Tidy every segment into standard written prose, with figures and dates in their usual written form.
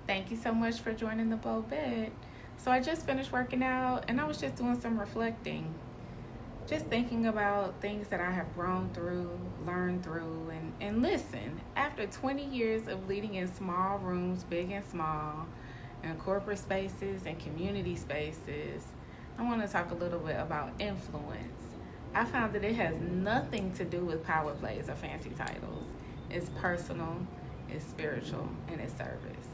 Thank you so much for joining the Bow Bed. So I just finished working out and I was just doing some reflecting, just thinking about things that I have grown through, learned through, and listen, after 20 years of leading in small rooms, big and small, and corporate spaces and community spaces, I want to talk a little bit about influence. I found that it has nothing to do with power plays or fancy titles. It's personal, it's spiritual, and it's service.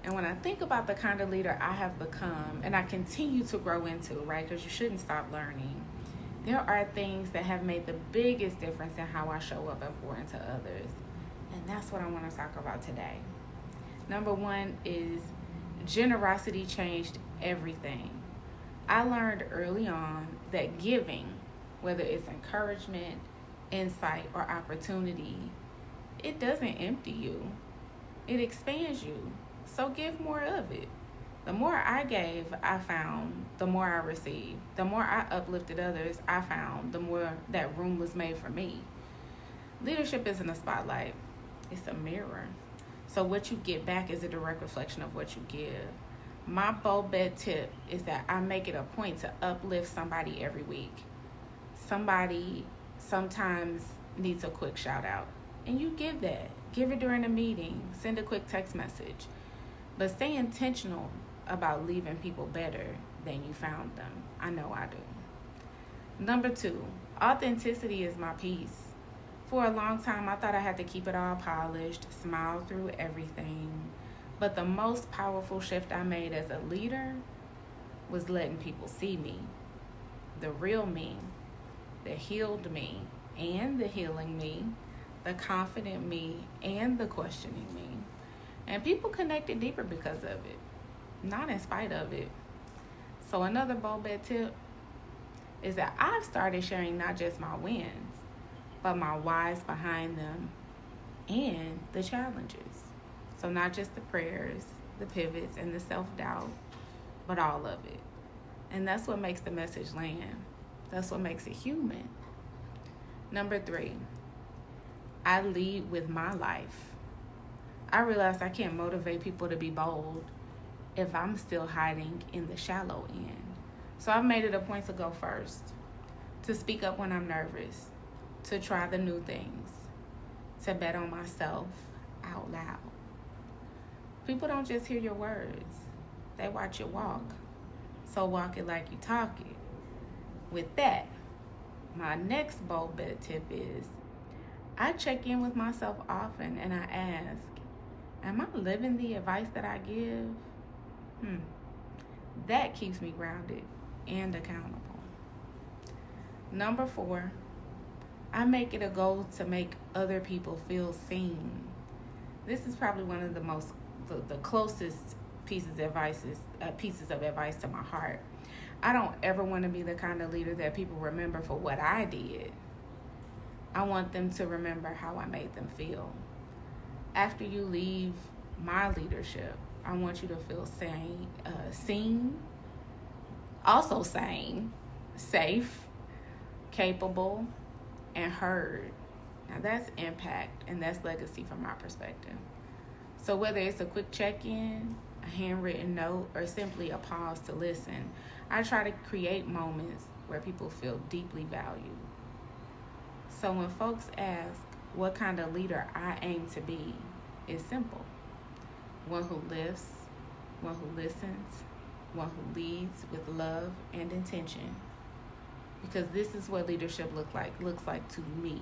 And when I think about the kind of leader I have become and I continue to grow into, right, because you shouldn't stop learning, there are things that have made the biggest difference in how I show up and pour into others. And that's what I want to talk about today. Number one is generosity changed everything. I learned early on that giving, whether it's encouragement, insight, or opportunity, it doesn't empty you. It expands you. So give more of it. The more I gave, I found, the more I received. The more I uplifted others, I found, the more that room was made for me. Leadership isn't a spotlight, it's a mirror. So what you get back is a direct reflection of what you give. My bow bed tip is that I make it a point to uplift somebody every week. Somebody sometimes needs a quick shout out, and you give that. Give it during a meeting, send a quick text message. But stay intentional about leaving people better than you found them. I know I do. Number two, authenticity is my piece. For a long time, I thought I had to keep it all polished, smile through everything. But the most powerful shift I made as a leader was letting people see me. The real me, the healed me and the healing me, the confident me and the questioning me. And people connected deeper because of it, not in spite of it. So another bow bed tip is that I've started sharing not just my wins, but my whys behind them and the challenges. So not just the prayers, the pivots, and the self-doubt, but all of it. And that's what makes the message land. That's what makes it human. Number three, I lead with my life. I realized I can't motivate people to be bold if I'm still hiding in the shallow end. So I've made it a point to go first, to speak up when I'm nervous, to try the new things, to bet on myself out loud. People don't just hear your words, they watch you walk. So walk it like you talk it. With that, my next bold bed tip is I check in with myself often and I ask, am I living the advice that I give? That keeps me grounded and accountable. Number four, I make it a goal to make other people feel seen. This is probably one of the closest pieces of advice to my heart. I don't ever want to be the kind of leader that people remember for what I did. I want them to remember how I made them feel. After you leave my leadership, I want you to feel seen, also sane, safe, capable, and heard. Now that's impact and that's legacy from my perspective. So whether it's a quick check-in, a handwritten note, or simply a pause to listen, I try to create moments where people feel deeply valued. So when folks ask what kind of leader I aim to be, it's simple. One who lifts, one who listens, one who leads with love and intention. Because this is what leadership looks like to me.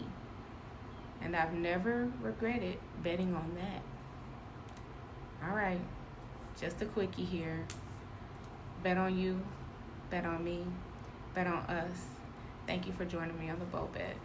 And I've never regretted betting on that. All right, just a quickie here. Bet on you, bet on me, bet on us. Thank you for joining me on the Bow Bed.